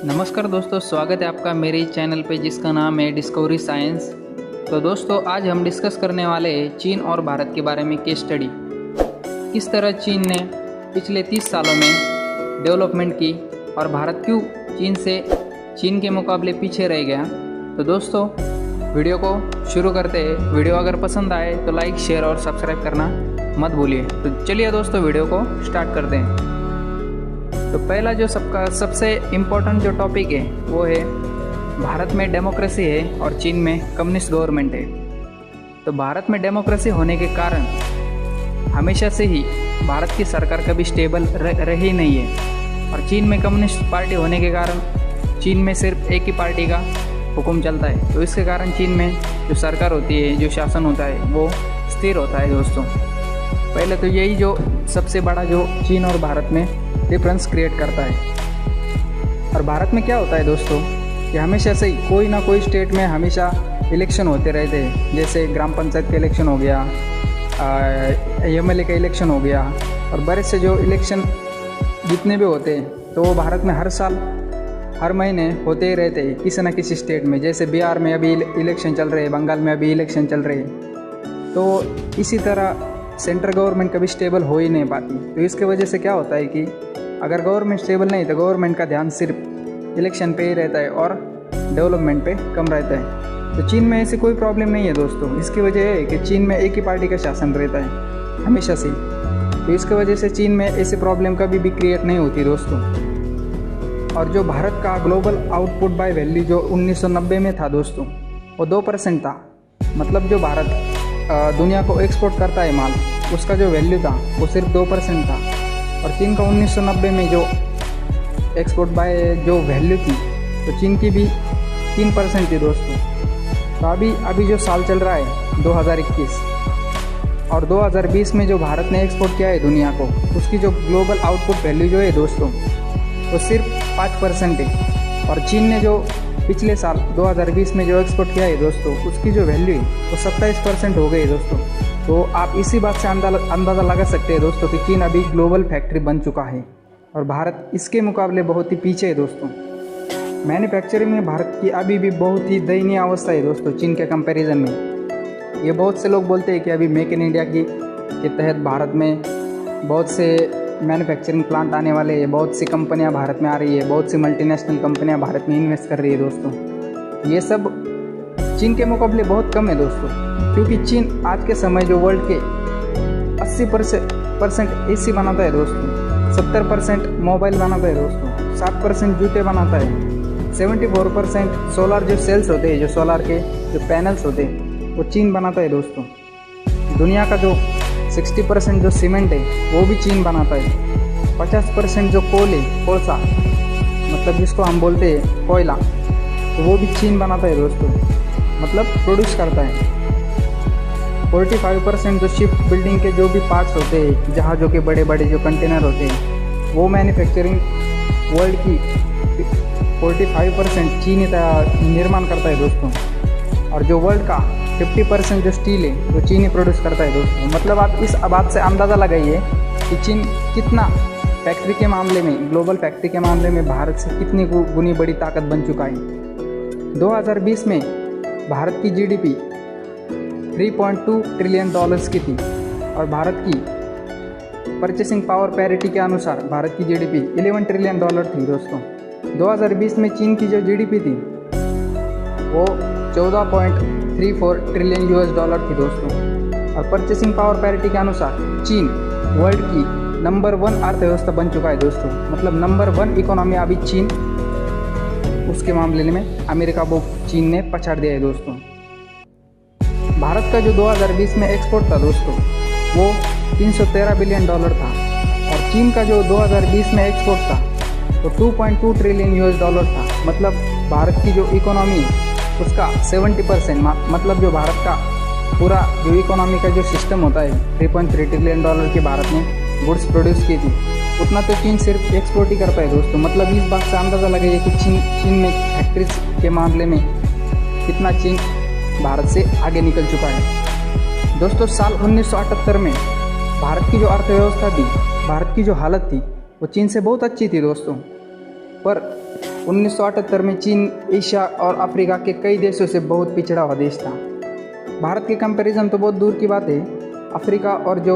नमस्कार दोस्तों, स्वागत है आपका मेरे चैनल पे जिसका नाम है डिस्कवरी साइंस। तो दोस्तों, आज हम डिस्कस करने वाले हैं चीन और भारत के बारे में केस स्टडी। किस तरह चीन ने पिछले 30 सालों में डेवलपमेंट की और भारत क्यों चीन के मुकाबले पीछे रह गया। तो दोस्तों, वीडियो को शुरू करते हैं। वीडियो अगर पसंद आए तो लाइक, शेयर और सब्सक्राइब करना मत भूलिए। तो चलिए दोस्तों, वीडियो को स्टार्ट करते हैं। तो पहला जो सबसे इम्पोर्टेंट जो टॉपिक है वो है भारत में डेमोक्रेसी है और चीन में कम्युनिस्ट गवर्नमेंट है। तो भारत में डेमोक्रेसी होने के कारण हमेशा से ही भारत की सरकार कभी स्टेबल रही नहीं है, और चीन में कम्युनिस्ट पार्टी होने के कारण चीन में सिर्फ एक ही पार्टी का हुक्म चलता है। तो इसके कारण चीन में जो सरकार होती है, जो शासन होता है, वो स्थिर होता है। दोस्तों, पहले तो यही जो सबसे बड़ा जो चीन और भारत में डिफरेंस क्रिएट करता है। और भारत में क्या होता है दोस्तों कि हमेशा से कोई ना कोई स्टेट में हमेशा इलेक्शन होते रहते हैं। जैसे ग्राम पंचायत का इलेक्शन हो गया, एमएलए का इलेक्शन हो गया, और बड़े से जो इलेक्शन जितने भी होते हैं तो वो भारत में हर साल हर महीने होते ही रहते हैं किसी न किसी स्टेट में। जैसे बिहार में अभी इलेक्शन चल रहे हैं, बंगाल में अभी इलेक्शन चल रहे हैं। तो इसी तरह सेंट्रल गवर्नमेंट कभी स्टेबल हो ही नहीं पाती। तो इसके वजह से क्या होता है कि अगर गवर्नमेंट स्टेबल नहीं तो गवर्नमेंट का ध्यान सिर्फ इलेक्शन पे ही रहता है और डेवलपमेंट पे कम रहता है। तो चीन में ऐसी कोई प्रॉब्लम नहीं है दोस्तों। इसकी वजह है कि चीन में एक ही पार्टी का शासन रहता है हमेशा से। तो इसकी वजह से चीन में ऐसी प्रॉब्लम कभी भी क्रिएट नहीं होती दोस्तों। और जो भारत का ग्लोबल आउटपुट बाय वैल्यू जो 1990 में था दोस्तों, वो 2% था। मतलब जो भारत दुनिया को एक्सपोर्ट करता है माल, उसका जो वैल्यू था वो सिर्फ 2% था। और चीन का 1990 में जो एक्सपोर्ट बाय जो वैल्यू थी, तो चीन की भी 3% थी दोस्तों। तो अभी जो साल चल रहा है 2021 और 2020 में जो भारत ने एक्सपोर्ट किया है दुनिया को, उसकी जो ग्लोबल आउटपुट वैल्यू जो है दोस्तों, वो सिर्फ 5% है। और चीन ने जो पिछले साल 2020 में जो एक्सपोर्ट किया है दोस्तों, उसकी जो वैल्यू है वो 27% हो गई दोस्तों। तो आप इसी बात से अंदाज़ा लगा सकते हैं दोस्तों कि चीन अभी ग्लोबल फैक्ट्री बन चुका है और भारत इसके मुकाबले बहुत ही पीछे है दोस्तों। मैन्युफैक्चरिंग में भारत की अभी भी बहुत ही दयनीय अवस्था है दोस्तों चीन के कंपैरिजन में। ये बहुत से लोग बोलते हैं कि अभी मेक इन इंडिया के तहत भारत में बहुत से मैन्युफैक्चरिंग प्लांट आने वाले हैं, बहुत सी कंपनियां भारत में आ रही है, बहुत सी मल्टीनेशनल कंपनियां भारत में इन्वेस्ट कर रही है दोस्तों। ये सब चीन के मुकाबले बहुत कम है दोस्तों, क्योंकि चीन आज के समय जो वर्ल्ड के 80% एसी बनाता है दोस्तों, 70% मोबाइल बनाता है दोस्तों, 7% जूते बनाता है, 74% सोलर जो सेल्स होते हैं, जो सोलर के जो पैनल्स होते हैं, वो चीन बनाता है दोस्तों। दुनिया का जो 60% जो सीमेंट है वो भी चीन बनाता है। 50% जो कोलसा मतलब जिसको हम बोलते हैं कोयला, तो वो भी चीन बनाता है दोस्तों, मतलब प्रोड्यूस करता है। 45% जो शिप बिल्डिंग के जो भी पार्ट्स होते हैं, जहाज़ों के बड़े बड़े जो कंटेनर होते हैं, वो मैन्युफैक्चरिंग वर्ल्ड की 45% चीन निर्माण करता है दोस्तों। और जो वर्ल्ड का 50% जो स्टील है वो चीन ही प्रोड्यूस करता है दोस्तों। मतलब आप इस बात से अंदाज़ा लगाइए कि चीन कितना फैक्ट्री के मामले में, ग्लोबल फैक्ट्री के मामले में भारत से कितनी गुनी बड़ी ताकत बन चुका है। 2020 में भारत की जीडीपी 3.2 ट्रिलियन डॉलर्स की थी, और भारत की परचेसिंग पावर पैरिटी के अनुसार भारत की जीडीपी 11 ट्रिलियन डॉलर थी दोस्तों। 2020 में चीन की जो जीडीपी थी वो 14.34 ट्रिलियन यूएस डॉलर थी दोस्तों। और परचेसिंग पावर पैरिटी के अनुसार चीन वर्ल्ड की नंबर 1 अर्थव्यवस्था बन चुका है दोस्तों। मतलब नंबर 1 इकोनॉमी अभी चीन, उसके मामले में अमेरिका वो चीन ने पछाड़ दिया है दोस्तों। भारत का जो 2020 में एक्सपोर्ट था दोस्तों, वो 313 बिलियन डॉलर था। और चीन का जो 2020 में एक्सपोर्ट था तो 2.2 ट्रिलियन यूएस डॉलर था। मतलब भारत की जो इकोनॉमी उसका 70%, मतलब जो भारत का पूरा जो इकोनॉमी का जो सिस्टम होता है, 3.3 ट्रिलियन डॉलर की भारत ने गुड्स प्रोड्यूस की थी, उतना तो चीन सिर्फ एक्सपोर्ट ही करता है दोस्तों। मतलब इस बात से अंदाज़ा लगाइए कि चीन में फैक्ट्रीज के मामले में कितना चीन भारत से आगे निकल चुका है दोस्तों। साल 1978 में भारत की जो अर्थव्यवस्था थी, भारत की जो हालत थी, वो चीन से बहुत अच्छी थी दोस्तों। पर 1978 में चीन एशिया और अफ्रीका के कई देशों से बहुत पिछड़ा हुआ देश था। भारत के कंपैरिजन तो बहुत दूर की बात है, अफ्रीका और जो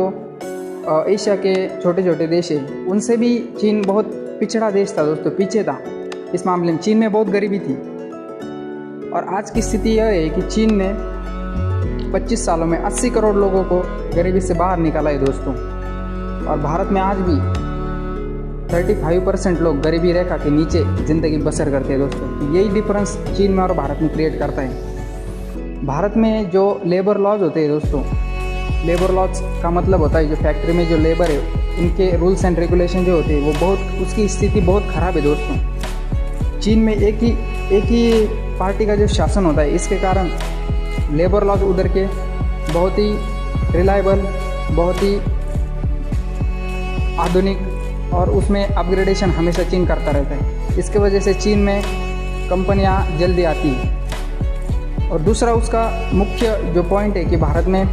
एशिया के छोटे छोटे देश हैं उनसे भी चीन बहुत पिछड़ा देश था दोस्तों, पीछे था इस मामले में। चीन में बहुत गरीबी थी और आज की स्थिति यह है कि चीन ने 25 सालों में 80 करोड़ लोगों को गरीबी से बाहर निकाला है दोस्तों। और भारत में आज भी 35% लोग गरीबी रेखा के नीचे ज़िंदगी बसर करते हैं दोस्तों। तो यही डिफरेंस चीन में और भारत में क्रिएट करता है। भारत में जो लेबर लॉज होते हैं दोस्तों, लेबर लॉज का मतलब होता है जो फैक्ट्री में जो लेबर है उनके रूल्स एंड रेगुलेशन जो होते हैं वो बहुत, उसकी स्थिति बहुत ख़राब है दोस्तों। चीन में एक ही पार्टी का जो शासन होता है, इसके कारण लेबर लॉज उधर के बहुत ही रिलायबल, बहुत ही आधुनिक और उसमें अपग्रेडेशन हमेशा चीन करता रहता है। इसके वजह से चीन में कंपनियां जल्दी आती हैं। और दूसरा उसका मुख्य जो पॉइंट है कि भारत में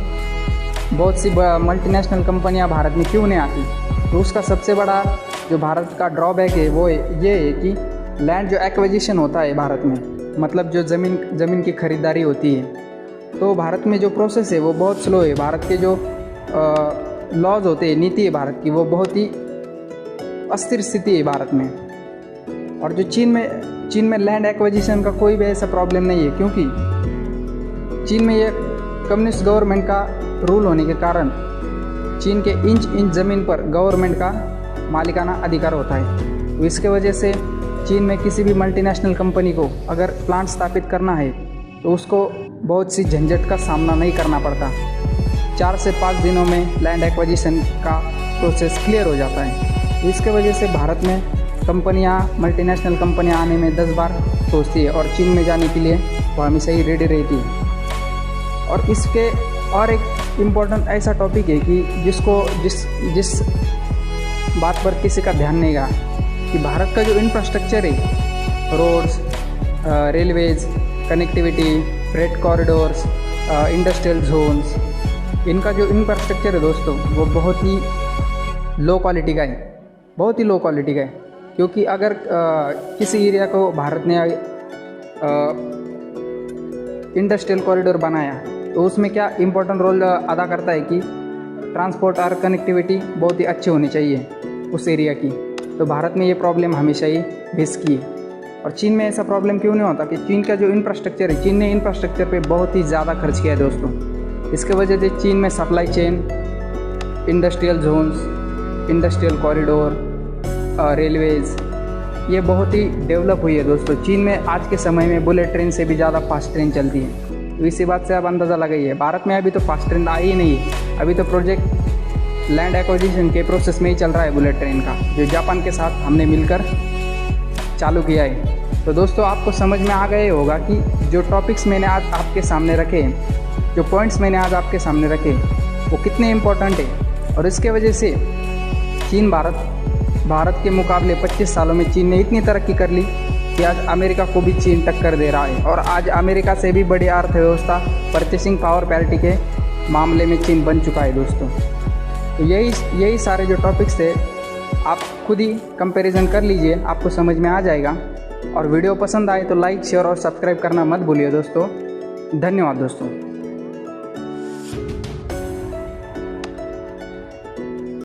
बहुत सी मल्टीनेशनल कंपनियां भारत में क्यों नहीं आती, तो उसका सबसे बड़ा जो भारत का ड्रॉबैक है वो ये है कि लैंड जो एक्विजिशन होता है भारत में, मतलब जो ज़मीन की खरीदारी होती है, तो भारत में जो प्रोसेस है वो बहुत स्लो है। भारत के जो लॉज होते हैं, नीति है भारत की, वो बहुत ही अस्थिर स्थिति है भारत में। और जो चीन में लैंड एक्विजिशन का कोई भी ऐसा प्रॉब्लम नहीं है, क्योंकि चीन में ये कम्युनिस्ट गवर्नमेंट का रूल होने के कारण चीन के इंच ज़मीन पर गवर्नमेंट का मालिकाना अधिकार होता है। तो इसके वजह से चीन में किसी भी मल्टीनेशनल कंपनी को अगर प्लांट स्थापित करना है तो उसको बहुत सी झंझट का सामना नहीं करना पड़ता। 4 से 5 दिनों में लैंड एक्विजिशन का प्रोसेस क्लियर हो जाता है। तो इसके वजह से भारत में मल्टीनेशनल कंपनियां आने में 10 बार सोचती है और चीन में जाने के लिए वो हमेशा ही रेडी रहती है। और इसके और एक इम्पॉर्टेंट ऐसा टॉपिक है कि जिस बात पर किसी का ध्यान नहीं गया कि भारत का जो इंफ्रास्ट्रक्चर है, roads, railways, connectivity, freight corridors, industrial zones, इनका जो इंफ्रास्ट्रक्चर है दोस्तों वो बहुत ही लो क्वालिटी का है, बहुत ही लो क्वालिटी का है। क्योंकि अगर किसी एरिया को भारत ने इंडस्ट्रियल कॉरिडोर बनाया तो उसमें क्या इम्पोर्टेंट रोल अदा करता है कि ट्रांसपोर्ट और कनेक्टिविटी बहुत ही अच्छी होनी चाहिए उस एरिया की। तो भारत में ये प्रॉब्लम हमेशा ही फेस की है। और चीन में ऐसा प्रॉब्लम क्यों नहीं होता कि चीन का जो इंफ्रास्ट्रक्चर है, चीन ने इंफ्रास्ट्रक्चर पे बहुत ही ज़्यादा खर्च किया है दोस्तों। इसके वजह से चीन में supply chain, industrial zones, industrial corridor, railways, ये बहुत ही डेवलप हुई है दोस्तों। चीन में आज के समय में बुलेट ट्रेन से भी ज़्यादा फास्ट ट्रेन चलती है। तो इसी बात से आप अंदाज़ा लगाइए, भारत में अभी तो फास्ट ट्रेन आई ही नहीं है। अभी तो प्रोजेक्ट लैंड एक्विजिशन के प्रोसेस में ही चल रहा है बुलेट ट्रेन का, जो जापान के साथ हमने मिलकर चालू किया है। तो दोस्तों आपको समझ में आ गए होगा कि जो टॉपिक्स मैंने आज आपके सामने रखे, जो पॉइंट्स मैंने आज आपके सामने रखे, वो कितने इम्पोर्टेंट है। और इसके वजह से चीन भारत के मुकाबले 25 सालों में चीन ने इतनी तरक्की कर ली कि आज अमेरिका को भी चीन टक्कर दे रहा है। और आज अमेरिका से भी बड़ी अर्थव्यवस्था, परचेसिंग पावर पैरिटी के मामले में चीन बन चुका है दोस्तों। तो यही सारे जो टॉपिक्स थे आप खुद ही कंपैरिजन कर लीजिए, आपको समझ में आ जाएगा। और वीडियो पसंद आए तो लाइक, शेयर और सब्सक्राइब करना मत भूलिए दोस्तों। धन्यवाद दोस्तों।